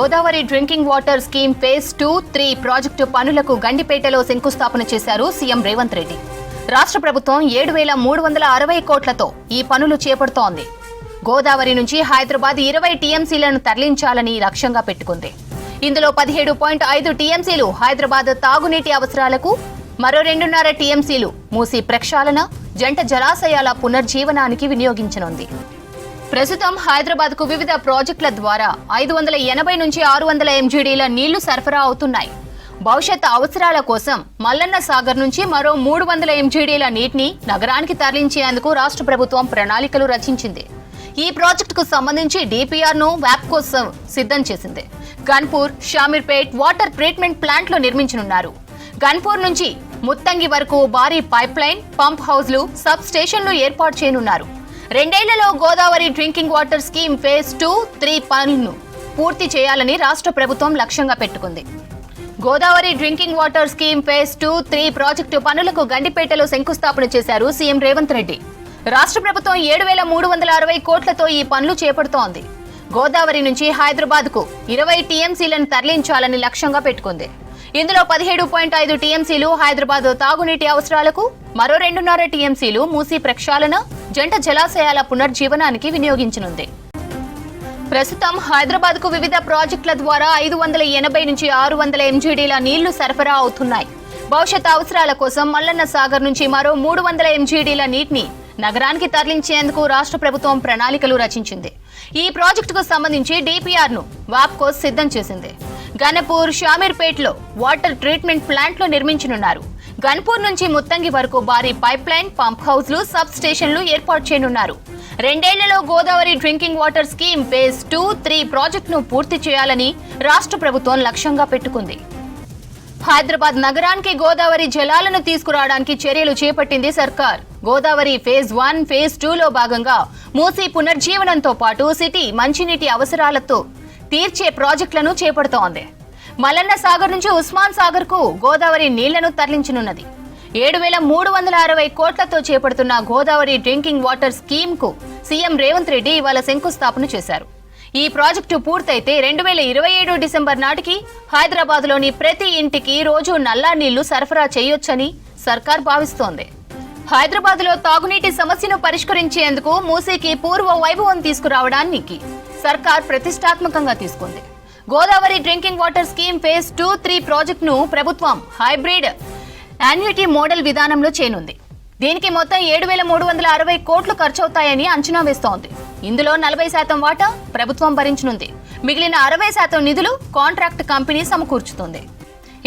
Godavari drinking water scheme phase 2, 3 project పనులకు గండిపేటలో శంకుస్థాపన చేశారు సీఎం రేవంత్ రెడ్డి. రాష్ట్ర ప్రభుత్వం 7,360 కోట్లతో ఈ పనులు చేపడుతోంది. గోదావరి నుంచి హైదరాబాద్ 20 టీఎంసీలను తరలించాలని లక్ష్యంగా పెట్టుకుంది. ఇందులో 17.5 టీఎంసీలు హైదరాబాద్ తాగునీటి అవసరాలకు, మరో 2.5 టీఎంసీలు మూసీ ప్రక్షాళన, జంట జలాశయాల పునర్జీవనానికి వినియోగించనుంది. ప్రస్తుతం హైదరాబాద్ కు వివిధ ప్రాజెక్టుల ద్వారా 580 నుంచి 600 ఎంజీడీల నీళ్లు సరఫరా అవుతున్నాయి. భవిష్యత్ అవసరాల కోసం మల్లన్న సాగర్ నుంచి మరో 300 ఎంజీడీల నీటిని నగరానికి తరలించేందుకు రాష్ట్ర ప్రభుత్వం ప్రణాళికలు రచించింది. ఈ ప్రాజెక్టుకు సంబంధించి DPR ను వ్యాప్కో సిద్ధం చేసింది. గన్పూర్, షామీర్పేట్ వాటర్ ట్రీట్మెంట్ ప్లాంట్లు నిర్మించనున్నారు. గన్పూర్ నుంచి ముత్తంగి వరకు భారీ పైప్ లైన్, పంప్ హౌజ్లు, సబ్ స్టేషన్లు ఏర్పాటు చేయనున్నారు. 2 ఏళ్లలో Godavari drinking water scheme phase 2, 3 పనులను పూర్తి చేయాలని రాష్ట్ర ప్రభుత్వం లక్ష్యంగా పెట్టుకుంది. Godavari drinking water scheme phase 2, 3 project పనులకు గండిపేటలో శంకుస్థాపన చేశారు సీఎం రేవంత్ రెడ్డి. రాష్ట్ర ప్రభుత్వం 7,360 కోట్లతో ఈ పనులు చేపడుతోంది. గోదావరి నుంచి హైదరాబాద్ కు 20 టీఎంసీలను తరలించాలని లక్ష్యంగా పెట్టుకుంది. ఇందులో 17.5 టీఎంసీలు హైదరాబాద్ తాగునీటి అవసరాలకు, మరో 2.5 టీఎంసీలు మూసీ ప్రక్షాళన, జంట జలాశయాల పునర్జీవనానికి వినియోగించనుంది. ప్రస్తుతం హైదరాబాద్ కు వివిధ ప్రాజెక్టుల ద్వారా 580 నుంచి 600 ఎంజీడీల నీళ్లు సరఫరా అవుతున్నాయి. భవిష్యత్ అవసరాల కోసం మల్లన్న సాగర్ నుంచి మరో 300 ఎంజీడీల నీటిని నగరానికి తరలించేందుకు రాష్ట్ర ప్రభుత్వం ప్రణాళికలు రచించింది. ఈ ప్రాజెక్టుకు సంబంధించి DPR ను వ్యాప్కో సిద్ధం చేసింది. గన్పూర్, షామీర్పేట్లో వాటర్ ట్రీట్మెంట్ ప్లాంట్లు నిర్మించనున్నారు. గన్పూర్ నుంచి ముత్తంగి వరకు భారీ పైప్ లైన్, పంప్ హౌజ్లు, సబ్ స్టేషన్లు ఏర్పాటు చేయనున్నారు. 2 ఏళ్లలో Godavari drinking water scheme phase 2, 3 ప్రాజెక్టును పూర్తి చేయాలని రాష్ట్ర ప్రభుత్వం లక్ష్యంగా పెట్టుకుంది. హైదరాబాద్ నగరానికి గోదావరి జలాలను తీసుకురావడానికి చర్యలు చేపట్టింది సర్కార్. గోదావరి ఫేజ్ 1, ఫేజ్ 2లో భాగంగా మూసీ పునర్జీవనంతో పాటు సిటీ మంచినీటి అవసరాలతో తీర్చే ప్రాజెక్టులను చేపడుతోంది. మల్లన్న సాగర్ నుంచి ఉస్మాన్ సాగర్ కు గోదావరి నీళ్లను తరలించనున్నది. 7,360 కోట్లతో చేపడుతున్న గోదావరి డ్రింకింగ్ వాటర్ స్కీమ్ కు సీఎం రేవంత్ రెడ్డి ఇవాళ శంకుస్థాపన చేశారు. ఈ ప్రాజెక్టు పూర్తయితే 2027 డిసెంబర్ నాటికి హైదరాబాద్ లోని ప్రతి ఇంటికి రోజు నల్లా నీళ్లు సరఫరా చేయొచ్చని సర్కార్ భావిస్తోంది. హైదరాబాద్ లో తాగునీటి సమస్యను పరిష్కరించేందుకు మూసీకి పూర్వ వైభవం తీసుకురావడానికి సర్కార్ ప్రతిష్టాత్మకంగా తీసుకుంది. Godavari drinking water scheme phase 2, 3 ప్రాజెక్టును ప్రభుత్వం హైబ్రిడ్ యాన్యుటీ మోడల్ విధానంలో చేయనుంది. దీనికి మొత్తం 7,360 కోట్లు ఖర్చవుతాయని అంచనా వేస్తోంది. ఇందులో 40% వాటా ప్రభుత్వం భరించనుంది. మిగిలిన 60% నిధులు కాంట్రాక్ట్ కంపెనీ సమకూర్చుతుంది.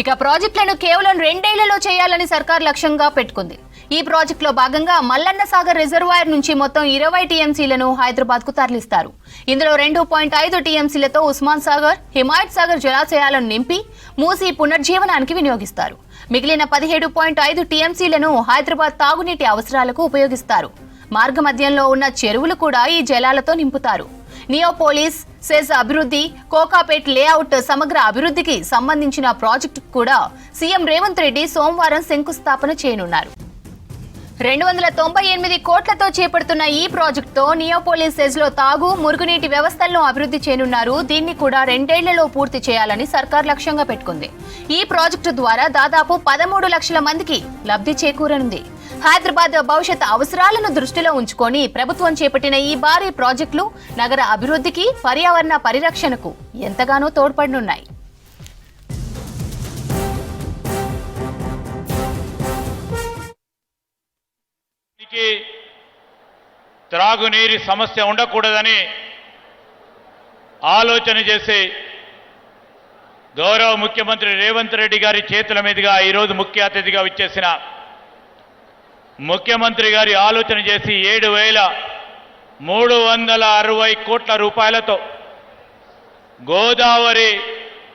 ఇక ప్రాజెక్టులను కేవలం 2 ఏళ్లలో చేయాలని సర్కార్ లక్ష్యంగా పెట్టుకుంది. ఈ ప్రాజెక్టులో భాగంగా మల్లన్న సాగర్ రిజర్వాయర్ నుంచి మొత్తం 20 టీఎంసీలను హైదరాబాద్ కు తరలిస్తారు. ఇందులో 2.5 టీఎంసీలతో ఉస్మాన్ సాగర్, హిమాయత్ సాగర్ జలాశయాలను నింపి మూసీ పునర్జీవనానికి వినియోగిస్తారు. మిగిలిన 17.5 టీఎంసీలను హైదరాబాద్ తాగునీటి అవసరాలకు ఉపయోగిస్తారు. మార్గమధ్యంలో ఉన్న చెరువులు కూడా ఈ జలాలతో నింపుతారు. నియోపోలిస్, సెజ్ అభివృద్ధి, కోకాపేట్ లేఅవుట్ సమగ్ర అభివృద్ధికి సంబంధించిన ప్రాజెక్టుకు కూడా సీఎం రేవంత్ రెడ్డి సోమవారం శంకుస్థాపన చేయనున్నారు. 298 కోట్లతో చేపడుతున్న ఈ ప్రాజెక్టుతో నియోపోలిస్ సెజ్ లో తాగు, మురుగునీటి వ్యవస్థలను అభివృద్ధి చేయనున్నారు. దీన్ని కూడా 2 ఏళ్లలో పూర్తి చేయాలని సర్కార్ లక్ష్యంగా పెట్టుకుంది. ఈ ప్రాజెక్టు ద్వారా దాదాపు 13 లక్షల మందికి లబ్ధి చేకూరనుంది. హైదరాబాద్ భవిష్యత్ అవసరాలను దృష్టిలో ఉంచుకొని ప్రభుత్వం చేపట్టిన ఈ భారీ ప్రాజెక్టులు నగర అభివృద్ధికి, పర్యావరణ పరిరక్షణకు ఎంతగానో తోడ్పడనున్నాయి. త్రాగునీరు సమస్య ఉండకూడదని ఆలోచన చేసి గౌరవ ముఖ్యమంత్రి రేవంత్ రెడ్డి గారి చేతుల మీదుగా ఈరోజు ముఖ్య అతిథిగా విచ్చేసిన ముఖ్యమంత్రి గారి ఆలోచన చేసి 7,360 కోట్ల రూపాయలతో గోదావరి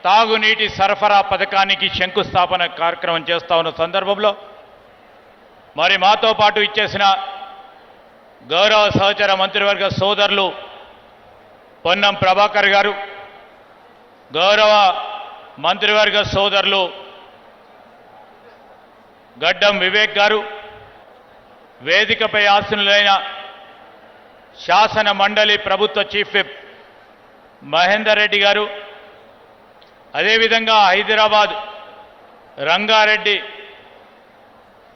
తాగునీటి సరఫరా పథకానికి శంకుస్థాపన కార్యక్రమం చేస్తా ఉన్న సందర్భంలో మరి మాతో పాటు ఇచ్చేసిన గౌరవ సహచర మంత్రివర్గ సోదరులు పొన్నం ప్రభాకర్ గారు, గౌరవ మంత్రివర్గ సోదరులు గడ్డం వివేక్ గారు, వేదికపై ఆసీనులైన శాసన మండలి ప్రభుత్వ చీఫ్ విప్ మహేందర్ రెడ్డి గారు, అదేవిధంగా హైదరాబాద్, రంగారెడ్డి,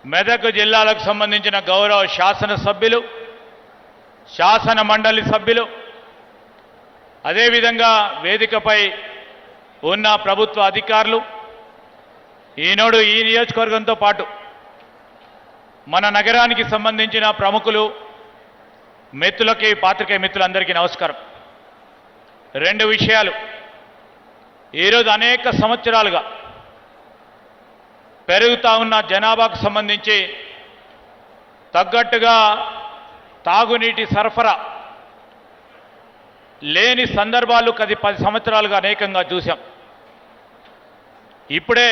మెదక్ జిల్లాలకు సంబంధించిన గౌరవ శాసనసభ్యులు, శాసన మండలి సభ్యులు, అదేవిధంగా వేదికపై ఉన్న ప్రభుత్వ అధికారులు, ఈనాడు ఈ నియోజకవర్గంతో పాటు మన నగరానికి సంబంధించిన ప్రముఖులు, మిత్రులకి, పాత్రికేయ మిత్రులందరికీ నమస్కారం. రెండు విషయాలు. ఈరోజు అనేక సంవత్సరాలుగా పెరుగుతా ఉన్న జనాభాకు సంబంధించి తగ్గట్టుగా తాగునీటి సరఫరా లేని సందర్భాలు 10 సంవత్సరాలుగా అనేకంగా చూశాం. ఇప్పుడే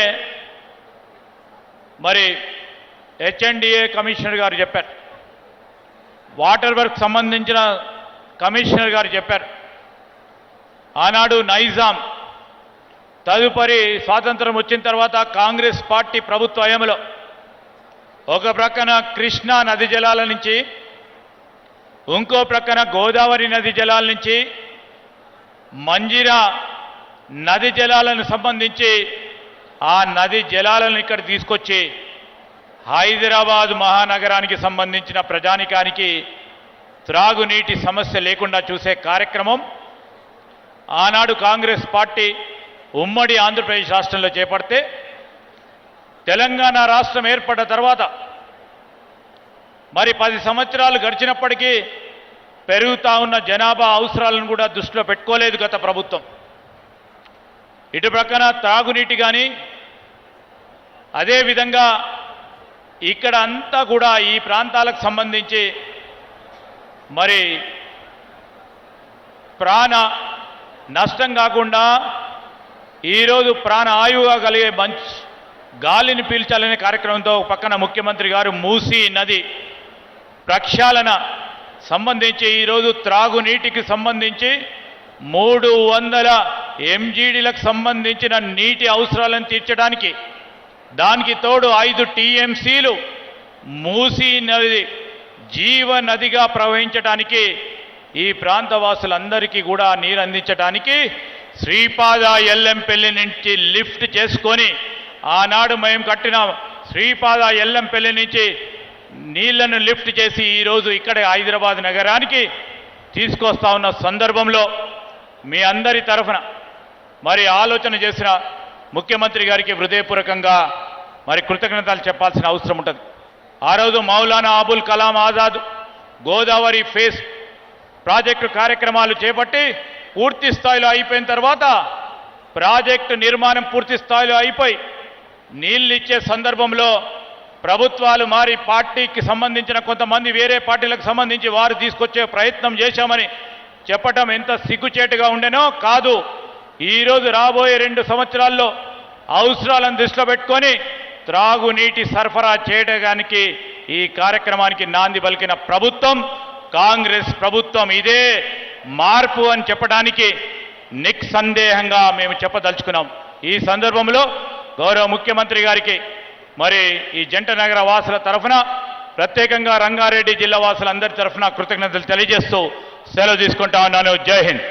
మరి హెచ్ఎండిఏ కమిషనర్ గారు చెప్పారు, వాటర్ వర్క్ సంబంధించిన కమిషనర్ గారు చెప్పారు. ఆనాడు నైజాం, తదుపరి స్వాతంత్రం వచ్చిన తర్వాత కాంగ్రెస్ పార్టీ ప్రభుత్వ హయాంలో ఒక ప్రక్కన కృష్ణా నది జలాల నుంచి, ఇంకో ప్రక్కన గోదావరి నది జలాల నుంచి, మంజిరా నది జలాలను సంబంధించి ఆ నది జలాలను ఇక్కడ తీసుకొచ్చి హైదరాబాద్ మహానగరానికి సంబంధించిన ప్రజానికానికి త్రాగునీటి సమస్య లేకుండా చూసే కార్యక్రమం ఆనాడు కాంగ్రెస్ పార్టీ ఉమ్మడి ఆంధ్రప్రదేశ్ రాష్ట్రంలో చేపడితే, తెలంగాణ రాష్ట్రం ఏర్పడ్డ తర్వాత మరి 10 సంవత్సరాలు గడిచినప్పటికీ పెరుగుతా ఉన్న జనాభా అవసరాలను కూడా దృష్టిలో పెట్టుకోలేదు గత ప్రభుత్వం. ఇటు ప్రక్కన త్రాగునీటి కానీ, అదేవిధంగా ఇక్కడ అంతా కూడా ఈ ప్రాంతాలకు సంబంధించి మరి ప్రాణ నష్టం కాకుండా ఈరోజు ప్రాణ ఆయువుగా కలిగే మంచి గాలిని పీల్చాలనే కార్యక్రమంతో పక్కన ముఖ్యమంత్రి గారు మూసీ నది ప్రక్షాళన సంబంధించి ఈరోజు త్రాగునీటికి సంబంధించి 300 MGDలకు సంబంధించిన నీటి అవసరాలను తీర్చడానికి, దానికి తోడు 5 TMCలు మూసీ నది జీవ నదిగా ప్రవహించడానికి, ఈ ప్రాంత వాసులందరికీ కూడా నీరు అందించడానికి శ్రీపాద ఎల్లంపల్లి నుంచి లిఫ్ట్ చేసుకొని ఆనాడు మేము కట్టిన శ్రీపాద ఎల్లంపల్లి నుంచి నీళ్లను లిఫ్ట్ చేసి ఈరోజు ఇక్కడే హైదరాబాద్ నగరానికి తీసుకొస్తా ఉన్న సందర్భంలో మీ అందరి తరఫున మరి ఆలోచన చేసిన ముఖ్యమంత్రి గారికి హృదయపూర్వకంగా మరి కృతజ్ఞతలు చెప్పాల్సిన అవసరం ఉంటుంది. ఆ రోజు మౌలానా అబుల్ కలాం ఆజాద్ గోదావరి ఫేస్ ప్రాజెక్టు కార్యక్రమాలు చేపట్టి పూర్తి స్థాయిలో అయిపోయిన తర్వాత ప్రాజెక్టు నిర్మాణం పూర్తి స్థాయిలో అయిపోయి నీళ్ళు ఇచ్చే సందర్భంలో ప్రభుత్వాలు మారి పార్టీకి సంబంధించిన కొంతమంది వేరే పార్టీలకు సంబంధించి వారు తీసుకొచ్చే ప్రయత్నం చేశామని చెప్పటం ఎంత సిగ్గుచేటుగా ఉండేనో కాదు. ఈరోజు రాబోయే 2 సంవత్సరాల్లో అవసరాలను దృష్టిలో పెట్టుకొని త్రాగునీటి సరఫరా చేయడానికి ఈ కార్యక్రమానికి నాంది పలికిన ప్రభుత్వం కాంగ్రెస్ ప్రభుత్వం. ఇదే మార్పు అని చెప్పడానికి నిస్సందేహంగా మేము చెప్పదలుచుకున్నాం. ఈ సందర్భంలో గౌరవ ముఖ్యమంత్రి గారికి మరి ఈ జంట నగర వాసుల తరఫున, ప్రత్యేకంగా రంగారెడ్డి జిల్లా వాసులందరి తరఫున కృతజ్ఞతలు తెలియజేస్తూ సెలవు తీసుకుంటా ఉన్నాను. జై హింద్.